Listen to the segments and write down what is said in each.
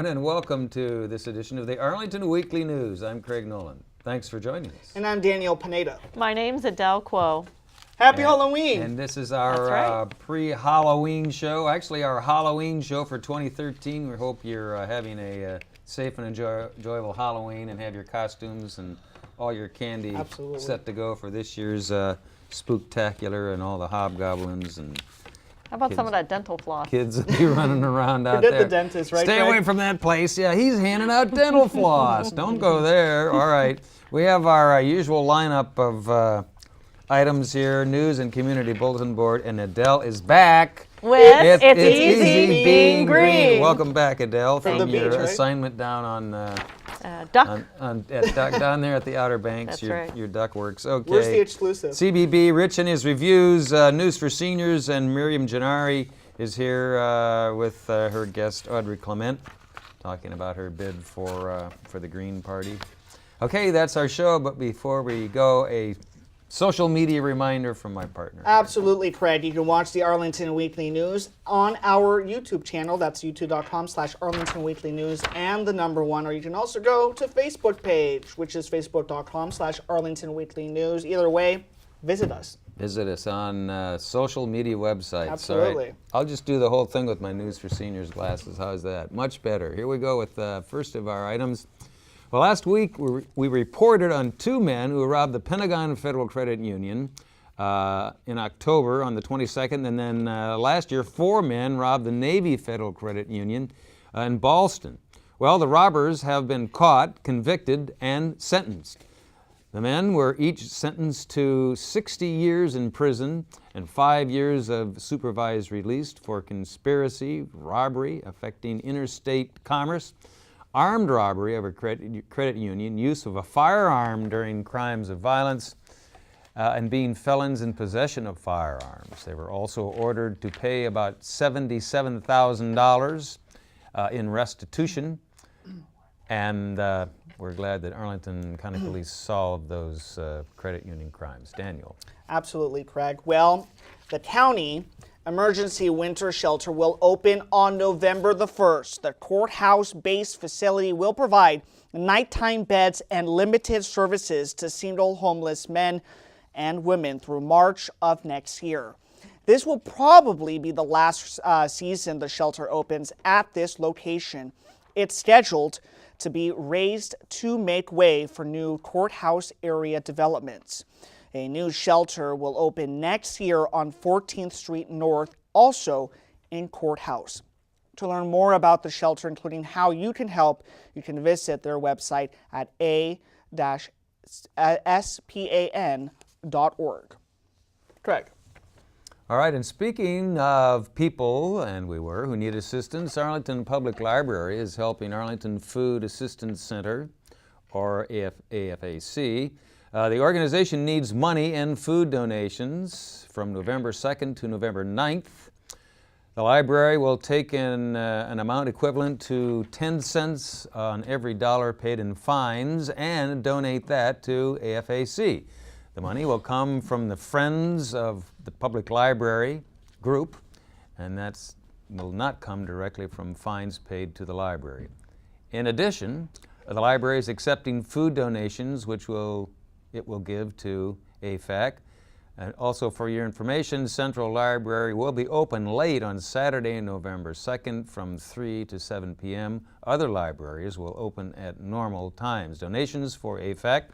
and welcome to this edition of the Arlington Weekly News. I'm Craig Nolan. Thanks for joining us. And I'm Daniel Pineda. My name's Adele Quo. Happy Halloween! And this is our pre-Halloween show, actually our Halloween show for 2013. We hope you're having a safe and enjoyable Halloween and have your costumes and all your candy set to go for this year's spooktacular and all the hobgoblins and how about some of that dental floss? Kids will be running around out Forget there. the dentist, right? Stay away from that place. Yeah, he's handing out dental floss. Don't go there. All right. We have our usual lineup of items here, news and community bulletin board, and Adele is back. With It's Easy Being Green. Welcome back, Adele, from your beach, right? assignment down on Duck. down there at the Outer Banks. That's your duck works. Okay. Where's the exclusive? CBB, Rich and his reviews, news for seniors, and Miriam Gennari is here with her guest Audrey Clement, talking about her bid for the Green Party. Okay, that's our show. But before we go, a social media reminder from my partner. Absolutely, Craig. You can watch the Arlington Weekly News on our YouTube channel. That's youtube.com/Arlington Weekly News and the number 1. Or you can also go to Facebook page, which is facebook.com/Arlington Weekly News. Either way, visit us. Visit us on social media websites. Absolutely. All right. I'll just do the whole thing with my News for Seniors glasses. How's that? Much better. Here we go with the first of our items. Well, last week we reported on 2 men who robbed the Pentagon Federal Credit Union in October on the 22nd, and then last year 4 men robbed the Navy Federal Credit Union in Ballston. Well, the robbers have been caught, convicted, and sentenced. The men were each sentenced to 60 years in prison and 5 years of supervised release for conspiracy, robbery affecting interstate commerce, armed robbery of a credit union, use of a firearm during crimes of violence, and being felons in possession of firearms. They were also ordered to pay about $77,000 in restitution, and we're glad that Arlington County Police solved those credit union crimes. Daniel. Absolutely, Craig. Well, the county emergency winter shelter will open on November the 1st. The courthouse-based facility will provide nighttime beds and limited services to single homeless men and women through March of next year. This will probably be the last season the shelter opens at this location. It's scheduled to be raised to make way for new courthouse area developments. A new shelter will open next year on 14th Street North, also in Courthouse. To learn more about the shelter, including how you can help, you can visit their website at a-span.org. Craig. All right, and speaking of people, and who need assistance, Arlington Public Library is helping Arlington Food Assistance Center, or AFAC. The organization needs money and food donations from November 2nd to November 9th. The library will take in an amount equivalent to 10 cents on every dollar paid in fines and donate that to AFAC. The money will come from the Friends of the Public Library group, and that will not come directly from fines paid to the library. In addition, the library is accepting food donations, which it will give to AFAC. And also for your information, Central Library will be open late on Saturday, November 2nd from 3 to 7 p.m. Other libraries will open at normal times. Donations for AFAC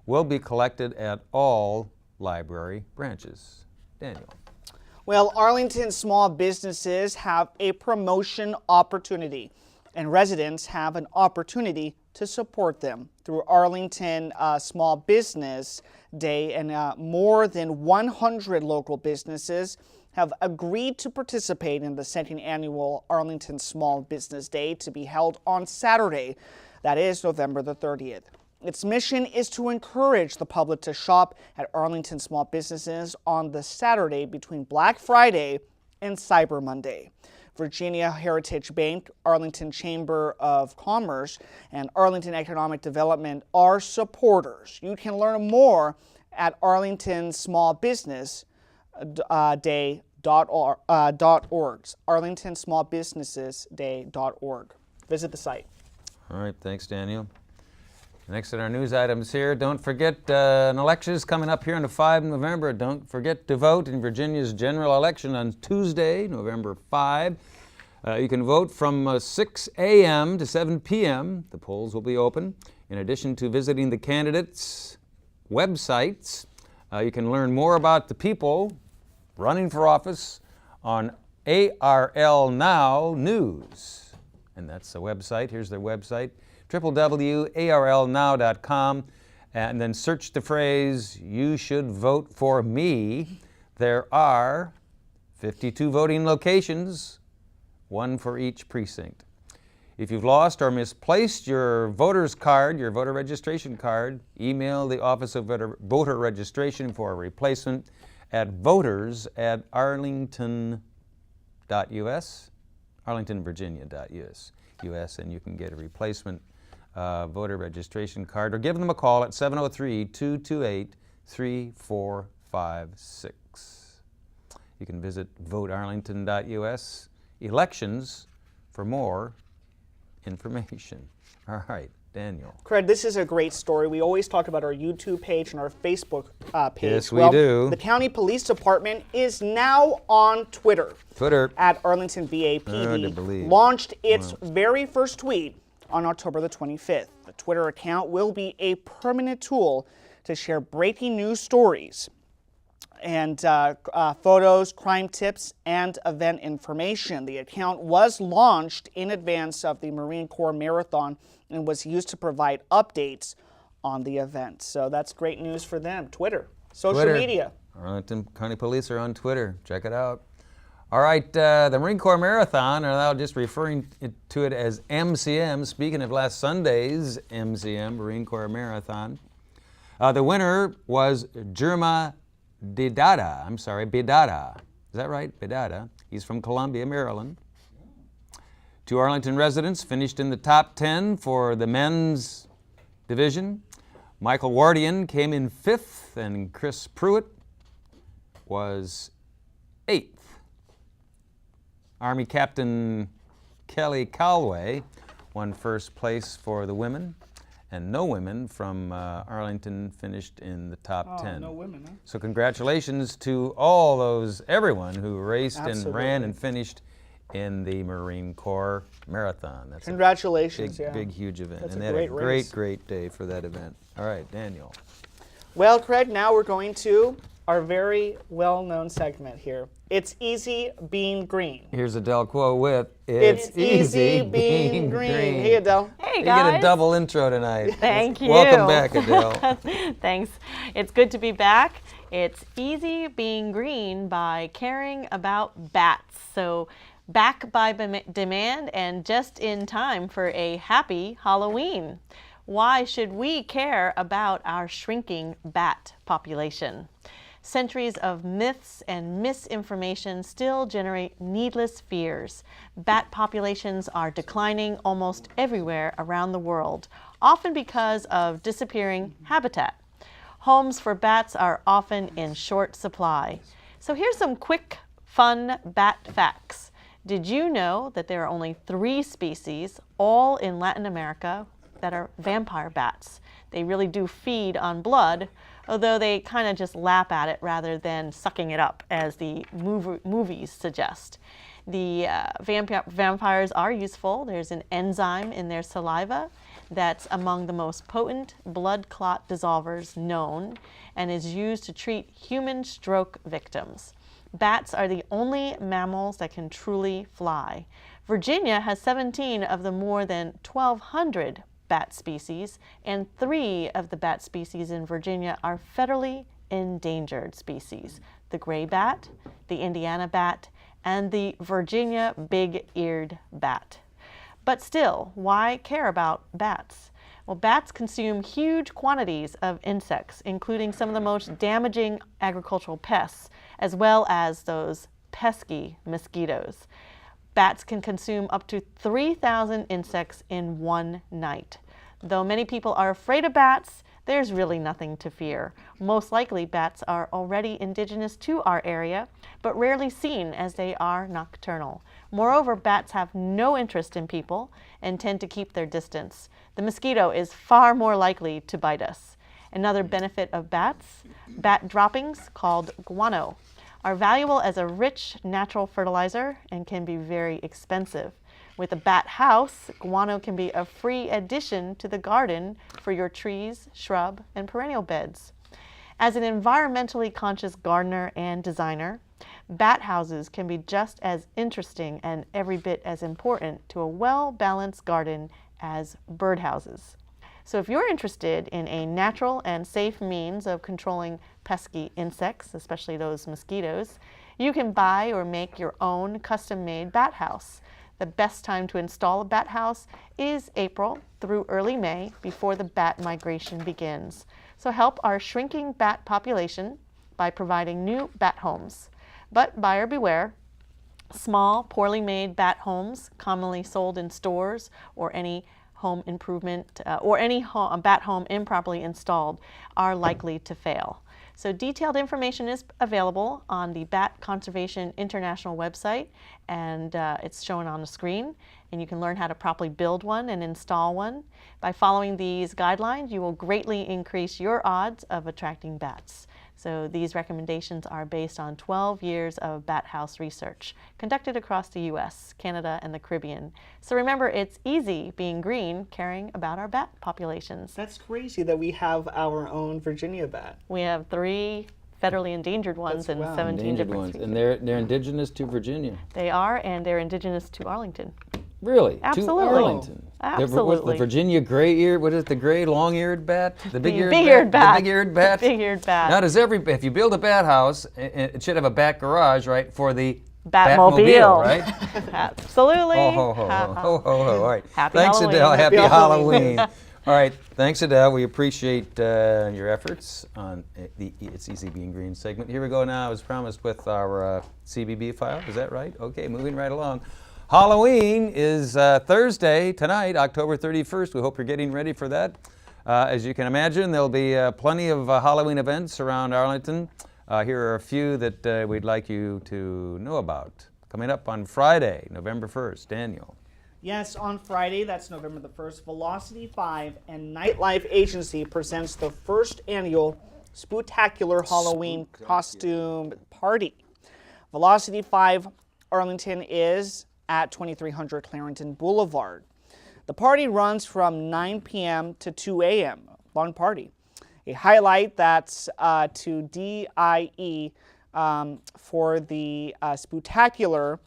will be collected at all library branches. Daniel. Well, Arlington small businesses have a promotion opportunity, and residents have an opportunity to support them through Arlington Small Business Day, and more than 100 local businesses have agreed to participate in the second annual Arlington Small Business Day to be held on Saturday, that is November the 30th. Its mission is to encourage the public to shop at Arlington small businesses on the Saturday between Black Friday and Cyber Monday. Virginia Heritage Bank, Arlington Chamber of Commerce, and Arlington Economic Development are supporters. You can learn more at arlingtonsmallbusinessday.org. arlingtonsmallbusinessday.org. visit the site. All right, thanks, Daniel. Next on our news items here, don't forget an election is coming up here on the 5th of November. Don't forget to vote in Virginia's general election on Tuesday, November 5. You can vote from 6 a.m. to 7 p.m. The polls will be open. In addition to visiting the candidates' websites, you can learn more about the people running for office on ARL Now News. And that's the website. Here's their website, www.arlnow.com, and then search the phrase, "You should vote for me." There are 52 voting locations, one for each precinct. If you've lost or misplaced your voter's card, your voter registration card, email the Office of Voter Registration for a replacement at voters@arlington.us, arlingtonvirginia.us, and you can get a replacement voter registration card, or give them a call at 703-228-3456. You can visit votearlington.us elections for more information. All right, Daniel. Craig, this is a great story. We always talk about our YouTube page and our Facebook page. Yes, we do. The County Police Department is now on Twitter. At Arlington VAPD. Hard to believe. Launched its very first tweet on October the 25th. The Twitter account will be a permanent tool to share breaking news stories and photos, crime tips, and event information. The account was launched in advance of the Marine Corps Marathon and was used to provide updates on the event. So that's great news for them. Twitter, social media. Arlington County Police are on Twitter. Check it out. All right, the Marine Corps Marathon, or now just referring to it as MCM, speaking of last Sunday's MCM, Marine Corps Marathon. The winner was Jerma Bidada. Is that right? Bidada. He's from Columbia, Maryland. 2 Arlington residents finished in the top 10 for the men's division. Michael Wardian came in 5th, and Chris Pruitt was 8th. Army Captain Kelly Calway won first place for the women, and no women from Arlington finished in the top 10. No women, huh? So congratulations to everyone who raced and ran and finished in the Marine Corps Marathon. That's Congratulations, a big, huge event. That's and a they had a great race. great day for that event. All right, Daniel. Well, Craig, now we're going to our very well-known segment here. It's easy being green. Here's Adele Quo with It's easy being green. Hey, Adele. Hey, You guys. get a double intro tonight. Thank you. Welcome back, Adele. Thanks. It's good to be back. It's easy being green by caring about bats. So back by demand and just in time for a happy Halloween. Why should we care about our shrinking bat population? Centuries of myths and misinformation still generate needless fears. Bat populations are declining almost everywhere around the world, often because of disappearing habitat. Homes for bats are often in short supply. So here's some quick, fun bat facts. Did you know that there are only 3 species, all in Latin America, that are vampire bats? They really do feed on blood, although they kind of just lap at it rather than sucking it up, as the movies suggest. The vampires are useful. There's an enzyme in their saliva that's among the most potent blood clot dissolvers known and is used to treat human stroke victims. Bats are the only mammals that can truly fly. Virginia has 17 of the more than 1,200 bat species, and 3 of the bat species in Virginia are federally endangered species: the gray bat, the Indiana bat, and the Virginia big-eared bat. But still, why care about bats? Well, bats consume huge quantities of insects, including some of the most damaging agricultural pests, as well as those pesky mosquitoes. Bats can consume up to 3,000 insects in one night. Though many people are afraid of bats, there's really nothing to fear. Most likely, bats are already indigenous to our area, but rarely seen as they are nocturnal. Moreover, bats have no interest in people and tend to keep their distance. The mosquito is far more likely to bite us. Another benefit of bats, bat droppings, called guano, are valuable as a rich natural fertilizer and can be very expensive. With a bat house, guano can be a free addition to the garden for your trees, shrub, and perennial beds. As an environmentally conscious gardener and designer, bat houses can be just as interesting and every bit as important to a well-balanced garden as bird houses. So if you're interested in a natural and safe means of controlling pesky insects, especially those mosquitoes, you can buy or make your own custom-made bat house. The best time to install a bat house is April through early May before the bat migration begins. So help our shrinking bat population by providing new bat homes. But buyer beware, small, poorly made bat homes commonly sold in stores or any home improvement or any bat home improperly installed are likely to fail. So detailed information is available on the Bat Conservation International website, and it's shown on the screen, and you can learn how to properly build one and install one. By following these guidelines, you will greatly increase your odds of attracting bats. So these recommendations are based on 12 years of bat house research conducted across the U.S., Canada, and the Caribbean. So remember, it's easy being green, caring about our bat populations. That's crazy that we have our own Virginia bat. We have 3 federally endangered ones and 17 Endangered different ones, species. and they're indigenous to Virginia. They are, and they're indigenous to Arlington. Really? Absolutely. To Arlington. Absolutely. The Virginia gray-eared, what is it, the gray long-eared bat? The big-eared bat. The big-eared bat? The big-eared bat. Now, if you build a bat house, it should have a bat garage, right, for the Batmobile. right? Absolutely. Ho, ho, ho, ho, ho, ho, ho. All right. Happy Thanks, Halloween. Adele. Happy Happy Halloween. All right. Thanks, Adele. We appreciate your efforts on the It's Easy Being Green segment. Here we go now, as promised, with our CBB file. Is that right? Okay, moving right along. Halloween is Thursday, tonight, October 31st. We hope you're getting ready for that. As you can imagine, there'll be plenty of Halloween events around Arlington. Here are a few that we'd like you to know about. Coming up on Friday, November 1st, Daniel. Yes, on Friday, that's November the 1st, Velocity 5 and Nightlife Agency presents the first annual Spooktacular Halloween Costume Party. Velocity 5 Arlington is at 2300 Clarendon Boulevard. The party runs from 9 p.m. to 2 a.m. Long party. A highlight that's to DIE for the Spooktacular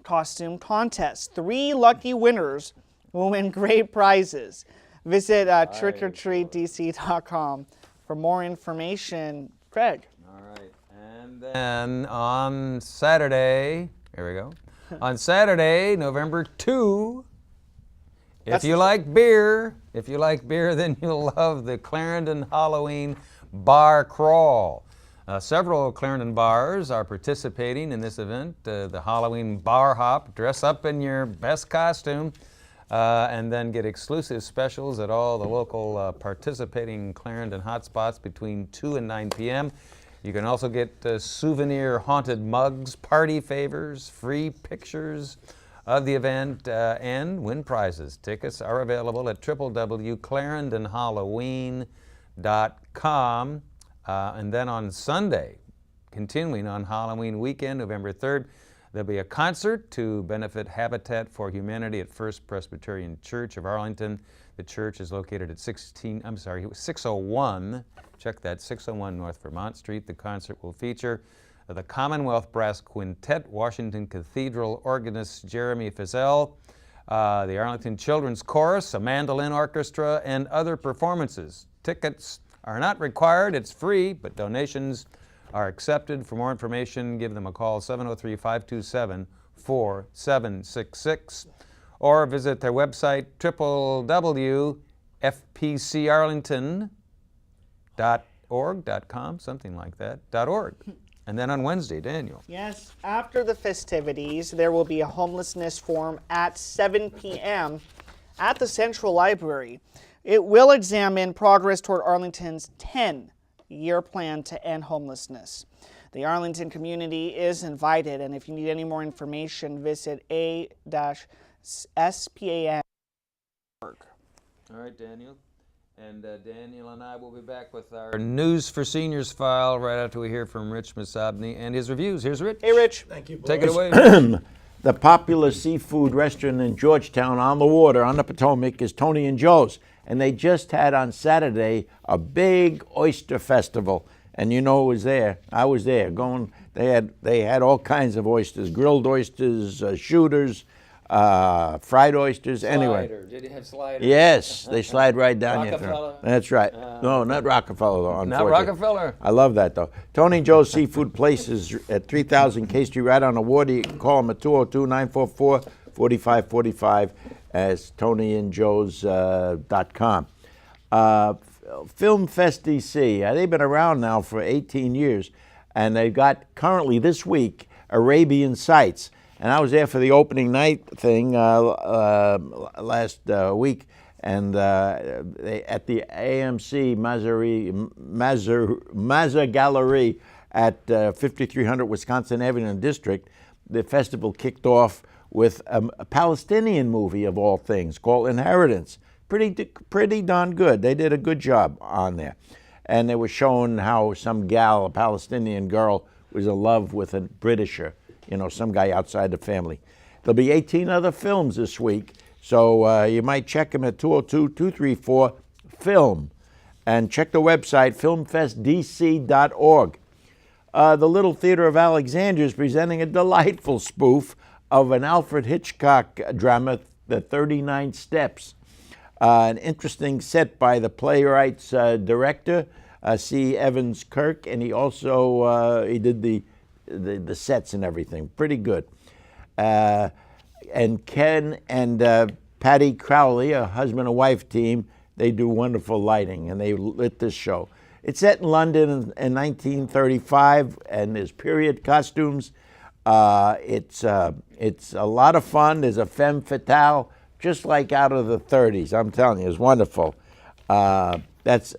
Costume Contest. 3 lucky winners will win great prizes. Visit trickortreatdc.com for more information. Craig. All right. And then on Saturday, here we go. On Saturday, November 2, if you like beer, then you'll love the Clarendon Halloween Bar Crawl. Several Clarendon bars are participating in this event. The Halloween Bar Hop, dress up in your best costume, and then get exclusive specials at all the local participating Clarendon hotspots between 2 and 9 p.m. You can also get souvenir haunted mugs, party favors, free pictures of the event, and win prizes. Tickets are available at www.clarendonhalloween.com. And then on Sunday, continuing on Halloween weekend, November 3rd, there'll be a concert to benefit Habitat for Humanity at First Presbyterian Church of Arlington. The church is located at 601, check that, 601 North Vermont Street. The concert will feature the Commonwealth Brass Quintet, Washington Cathedral organist Jeremy Fizel, the Arlington Children's Chorus, a mandolin orchestra, and other performances. Tickets are not required, it's free, but donations are accepted. For more information, give them a call, 703-527-4766, or visit their website, www.fpcarlington.org.com, something like that, .org. And then on Wednesday, Daniel. Yes, after the festivities, there will be a Homelessness Forum at 7 p.m. at the Central Library. It will examine progress toward Arlington's 10-year plan to end homelessness. The Arlington community is invited, and if you need any more information, visit a-span.org. All right, Daniel. And Daniel and I will be back with our News for Seniors file right after we hear from Rich Masabny and his reviews. Here's Rich. Hey, Rich. Thank you, boys. Take it away. The popular seafood restaurant in Georgetown on the water, on the Potomac, is Tony and Joe's. And they just had on Saturday a big oyster festival. And you know, it was there. I was there. They had all kinds of oysters, grilled oysters, shooters, fried oysters. Anyway. Slider. Did you have sliders? Yes, they slide right down your Rockefeller? throat. That's right. No, not Rockefeller, though, Not unfortunately. Rockefeller. I love that, though. Tony and Joe's Seafood Place is at 3000 K Street, right on the water. You can call them at 202-944-4545 as tonyandjoes.com. Film Fest DC, they've been around now for 18 years, and they've got currently this week Arabian Sights. And I was there for the opening night thing last week, and at the AMC Mazza Gallery at 5300 Wisconsin Avenue District. The festival kicked off with a Palestinian movie of all things called Inheritance. Pretty darn good. They did a good job on there. And they were showing how some gal, a Palestinian girl, was in love with a Britisher. You know, some guy outside the family. There'll be 18 other films this week, so you might check them at 202-234-FILM. And check the website, filmfestdc.org. The Little Theater of Alexandria is presenting a delightful spoof of an Alfred Hitchcock drama, The 39 Steps. An interesting set by the playwright's director, C. Evans Kirk, and he also he did the sets and everything. Pretty good. And Ken and Patty Crowley, a husband and wife team, they do wonderful lighting, and they lit this show. It's set in London in 1935, and there's period costumes. It's a lot of fun. There's a femme fatale, just like out of the 30s. I'm telling you, it's wonderful. That's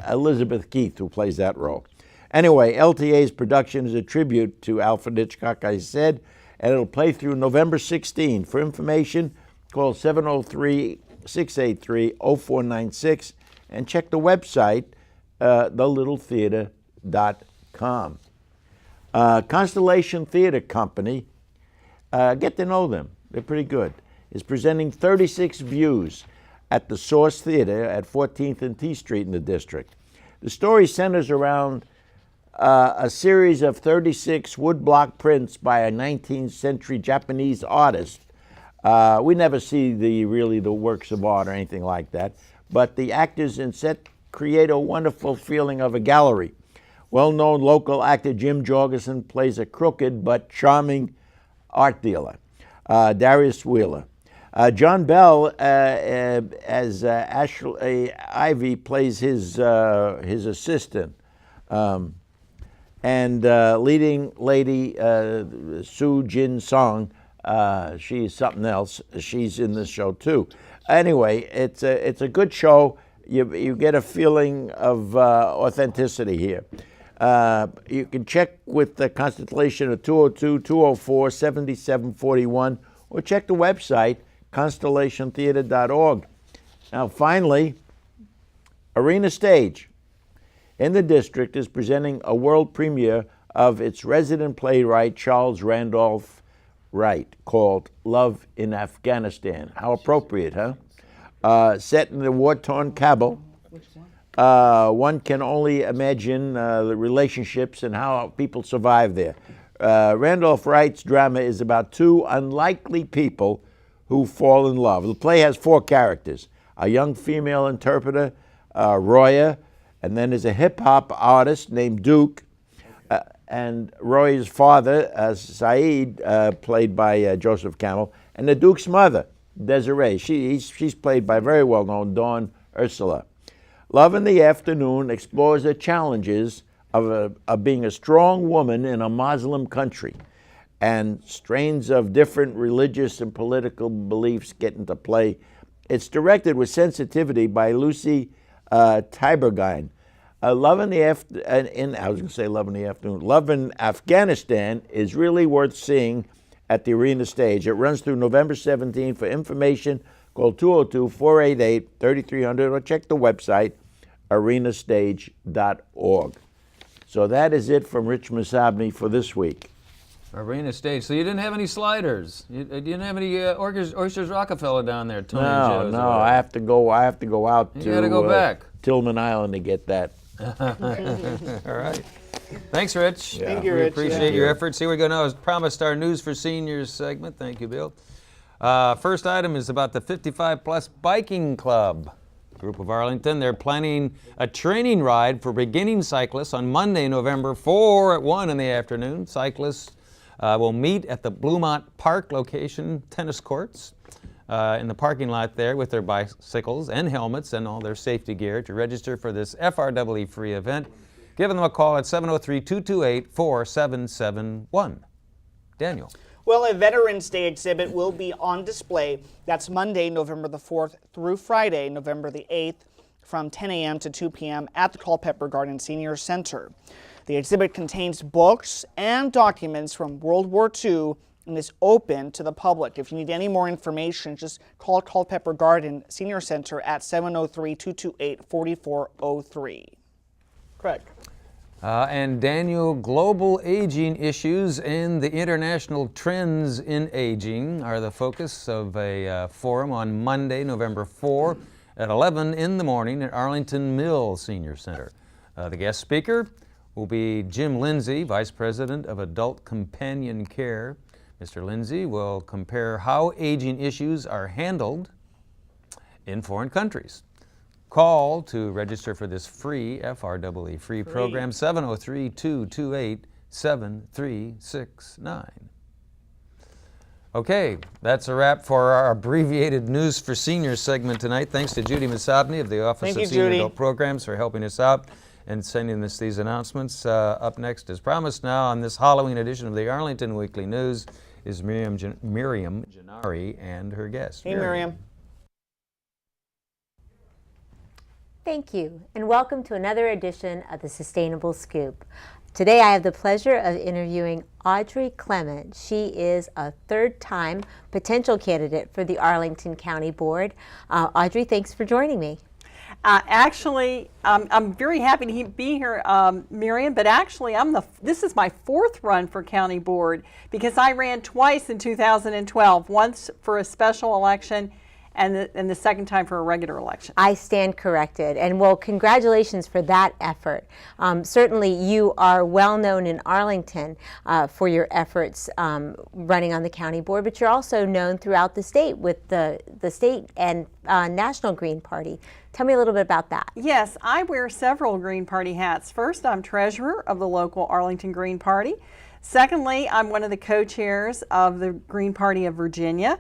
Elizabeth Keith who plays that role. Anyway, LTA's production is a tribute to Alfred Hitchcock, I said, and it'll play through November 16. For information, call 703-683-0496 and check the website, thelittletheater.com. Constellation Theater Company, get to know them. They're pretty good. Is presenting 36 Views at the Source Theater at 14th and T Street in the district. The story centers around a series of 36 woodblock prints by a 19th century Japanese artist. We never see the works of art or anything like that, but the actors in set create a wonderful feeling of a gallery. Well-known local actor Jim Jorgensen plays a crooked but charming art dealer, Darius Wheeler. John Bell, as Ashley Ivy, plays his assistant. And leading lady, Soo Jin Song, she's something else. She's in this show too. Anyway, it's a good show. You get a feeling of authenticity here. You can check with the Constellation at 202-204-7741 or check the website, constellationtheater.org. Now finally, Arena Stage in the district is presenting a world premiere of its resident playwright, Charles Randolph Wright, called Love in Afghanistan. How appropriate, huh? Set in the war-torn Kabul. One can only imagine the relationships and how people survive there. Randolph Wright's drama is about two unlikely people who fall in love. The play has four characters: a young female interpreter, Roya, and then there's a hip-hop artist named Duke, and Roy's father, Saeed, played by Joseph Campbell, and the Duke's mother, Desiree. She's played by very well-known Dawn Ursula. Love in the Afternoon explores the challenges of being a strong woman in a Muslim country, and strains of different religious and political beliefs get into play It's directed with sensitivity by Lucy Tibergine. Love in Afghanistan is really worth seeing at the Arena Stage. It runs through November 17. For information, call 202-488-3300 or check the website, arenastage.org. So that is it from Rich Masabny for this week. Arena Stage. So you didn't have any sliders. You didn't have any Oysters Rockefeller down there, Tony Joe's. No. I have to go out You to gotta go back. Tillman Island to get that. All right. Thanks, Rich. Thank you, We Rich. appreciate your efforts. Here we go now. As promised, our News for Seniors segment. Thank you, Bill. First item is about the 55-plus Biking Club. Group of Arlington. They're planning a training ride for beginning cyclists on Monday, November 4 at 1 in the afternoon. Cyclists will meet at the Bluemont Park location tennis courts in the parking lot there with their bicycles and helmets and all their safety gear. To register for this FREE free event, give them a call at 703-228-4771. Daniel. Well, a Veterans Day exhibit will be on display. That's Monday, November the 4th through Friday, November the 8th from 10 a.m. to 2 p.m. at the Culpeper Garden Senior Center. The exhibit contains books and documents from World War II and is open to the public. If you need any more information, just call Culpeper Garden Senior Center at 703-228-4403. Craig. And Daniel, global aging issues and the international trends in aging are the focus of a forum on Monday, November 4 at 11 in the morning at Arlington Mills Senior Center. The guest speaker will be Jim Lindsay, Vice President of Adult Companion Care. Mr. Lindsay will compare how aging issues are handled in foreign countries. Call to register for this free FREE free program, 703-228-7369. Okay, that's a wrap for our abbreviated News for Seniors segment tonight. Thanks to Judy Masabny of the Office of Senior Adult Programs for helping us out and sending us these announcements. Up next, as promised now on this Halloween edition of the Arlington Weekly News, is Miriam Gennari and her guest. Hey, Miriam. Thank you, and welcome to another edition of the Sustainable Scoop. Today I have the pleasure of interviewing Audrey Clement. She is a third-time potential candidate for the Arlington County Board. Audrey, thanks for joining me. Actually, I'm very happy to be here, Miriam, but actually this is my fourth run for county board because I ran twice in 2012, once for a special election and the second time for a regular election. I stand corrected, and well, congratulations for that effort. Certainly you are well known in Arlington for your efforts running on the county board, but you're also known throughout the state with the state and National Green Party. Tell me a little bit about that. Yes, I wear several Green Party hats. First, I'm treasurer of the local Arlington Green Party. Secondly, I'm one of the co-chairs of the Green Party of Virginia.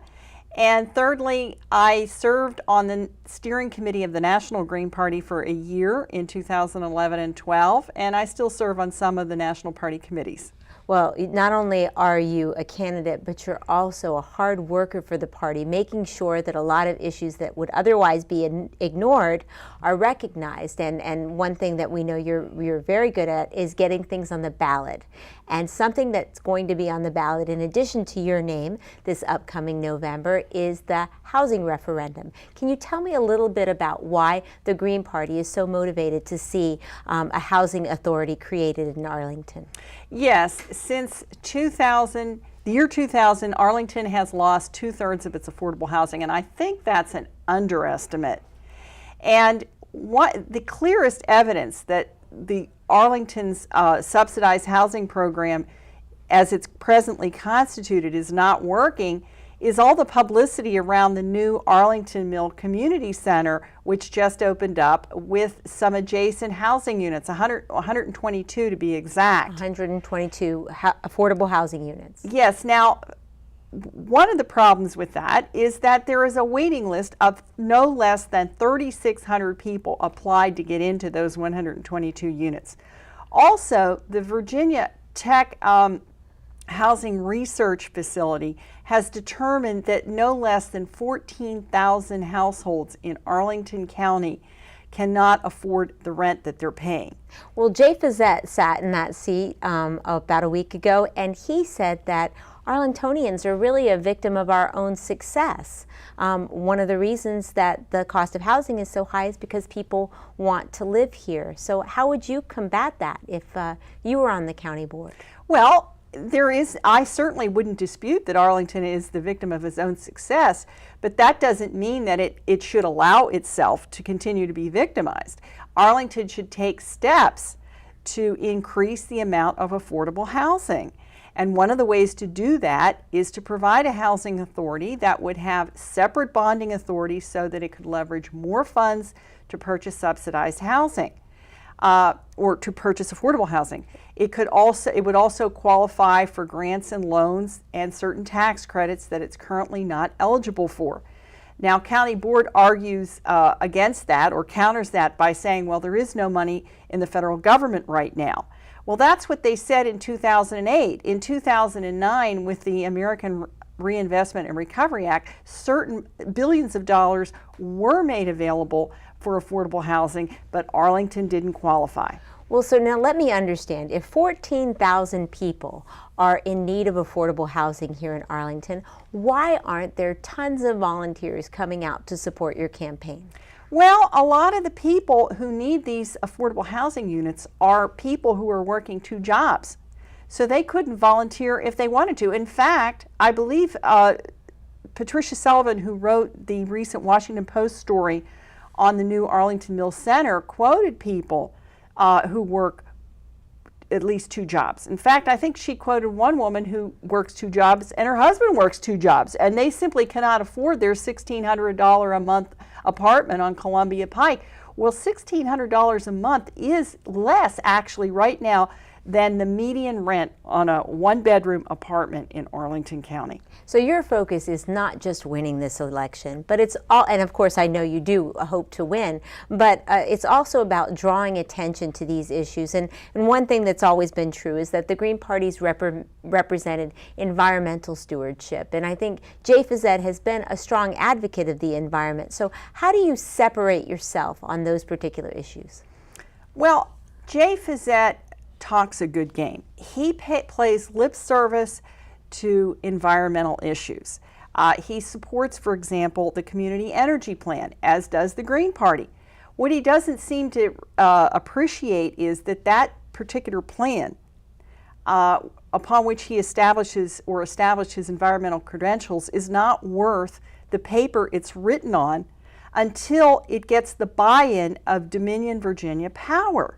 And thirdly, I served on the steering committee of the National Green Party for a year in 2011 and 12, and I still serve on some of the National Party committees. Well, not only are you a candidate, but you're also a hard worker for the party, making sure that a lot of issues that would otherwise be ignored are recognized. And one thing that we know you're very good at is getting things on the ballot. And something that's going to be on the ballot, in addition to your name, this upcoming November, is the housing referendum. Can you tell me a little bit about why the Green Party is so motivated to see a housing authority created in Arlington? Yes, since the year 2000, Arlington has lost 2/3 of its affordable housing, and I think that's an underestimate. And the clearest evidence that the Arlington's subsidized housing program, as it's presently constituted, is not working is all the publicity around the new Arlington Mill Community Center, which just opened up with some adjacent housing units, 122 to be exact. 122 affordable housing units. Yes. Now, one of the problems with that is that there is a waiting list of no less than 3,600 people applied to get into those 122 units. Also, the Virginia Tech Housing Research Facility has determined that no less than 14,000 households in Arlington County cannot afford the rent that they're paying. Well, Jay Fazette sat in that seat about a week ago, and he said that Arlingtonians are really a victim of our own success. One of the reasons that the cost of housing is so high is because people want to live here. So how would you combat that if you were on the county board? Well, I certainly wouldn't dispute that Arlington is the victim of its own success, but that doesn't mean that it should allow itself to continue to be victimized. Arlington should take steps to increase the amount of affordable housing. And one of the ways to do that is to provide a housing authority that would have separate bonding authorities so that it could leverage more funds to purchase subsidized housing. Or to purchase affordable housing. It would also qualify for grants and loans and certain tax credits that it's currently not eligible for. Now, County Board argues against that or counters that by saying, well, there is no money in the federal government right now. Well, that's what they said in 2008. In 2009, with the American Reinvestment and Recovery Act, certain billions of dollars were made available for affordable housing, but Arlington didn't qualify. Well, so now let me understand. If 14,000 people are in need of affordable housing here in Arlington, why aren't there tons of volunteers coming out to support your campaign? Well, a lot of the people who need these affordable housing units are people who are working 2 jobs. So they couldn't volunteer if they wanted to. In fact, I believe Patricia Sullivan, who wrote the recent Washington Post story on the new Arlington Mills Center, quoted people who work at least 2 jobs. In fact, I think she quoted one woman who works 2 jobs and her husband works 2 jobs, and they simply cannot afford their $1,600 a month apartment on Columbia Pike. Well, $1,600 a month is less actually right now than the median rent on a 1-bedroom apartment in Arlington County. So your focus is not just winning this election, but it's all, and of course I know you do hope to win, but it's also about drawing attention to these issues. And one thing that's always been true is that the Green Party's represented environmental stewardship. And I think Jay Fazette has been a strong advocate of the environment. So how do you separate yourself on those particular issues? Well, Jay Fazette talks a good game. He plays lip service to environmental issues. He supports, for example, the community energy plan, as does the Green Party. What he doesn't seem to appreciate is that that particular plan, upon which he established his environmental credentials, is not worth the paper it's written on until it gets the buy-in of Dominion Virginia Power.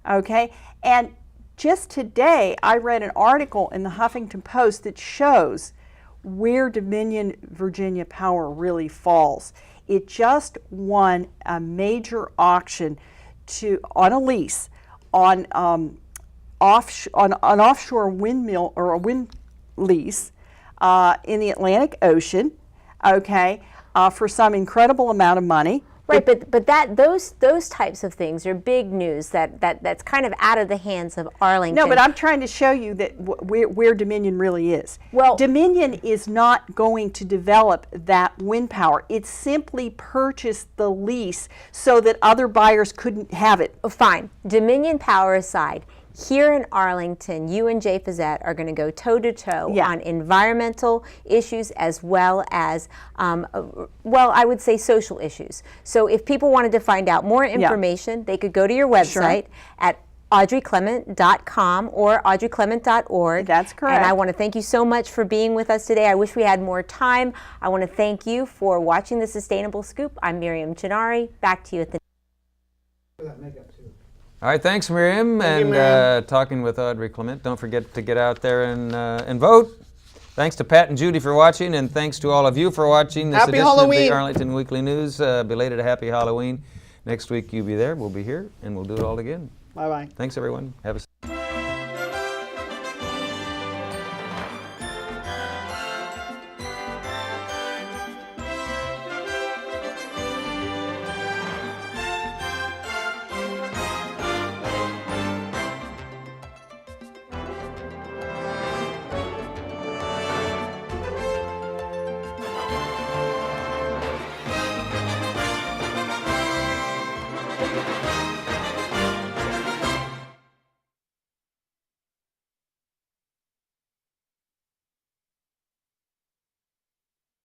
Okay, and just today I read an article in the Huffington Post that shows where Dominion Virginia Power really falls. It just won a major auction on a lease on an offshore windmill or a wind lease in the Atlantic Ocean. Okay, for some incredible amount of money. Right, but those types of things are big news that's kind of out of the hands of Arlington. No, but I'm trying to show you that where Dominion really is. Well, Dominion is not going to develop that wind power. It simply purchased the lease so that other buyers couldn't have it. Fine. Dominion Power aside, here in Arlington, you and Jay Fazette are going to go toe-to-toe on environmental issues as well as, well, I would say social issues. So if people wanted to find out more information, they could go to your website at audreyclement.com or audreyclement.org. That's correct. And I want to thank you so much for being with us today. I wish we had more time. I want to thank you for watching The Sustainable Scoop. I'm Miriam Gennari. Back to you at the All right, thanks, Miriam. Thank you, And Miriam. talking with Audrey Clement. Don't forget to get out there and vote. Thanks to Pat and Judy for watching, and thanks to all of you for watching this Happy edition of Halloween. the Arlington Weekly News. Belated Happy Halloween. Next week you'll be there, we'll be here, and we'll do it all again. Bye-bye. Thanks, everyone. Have a Bye.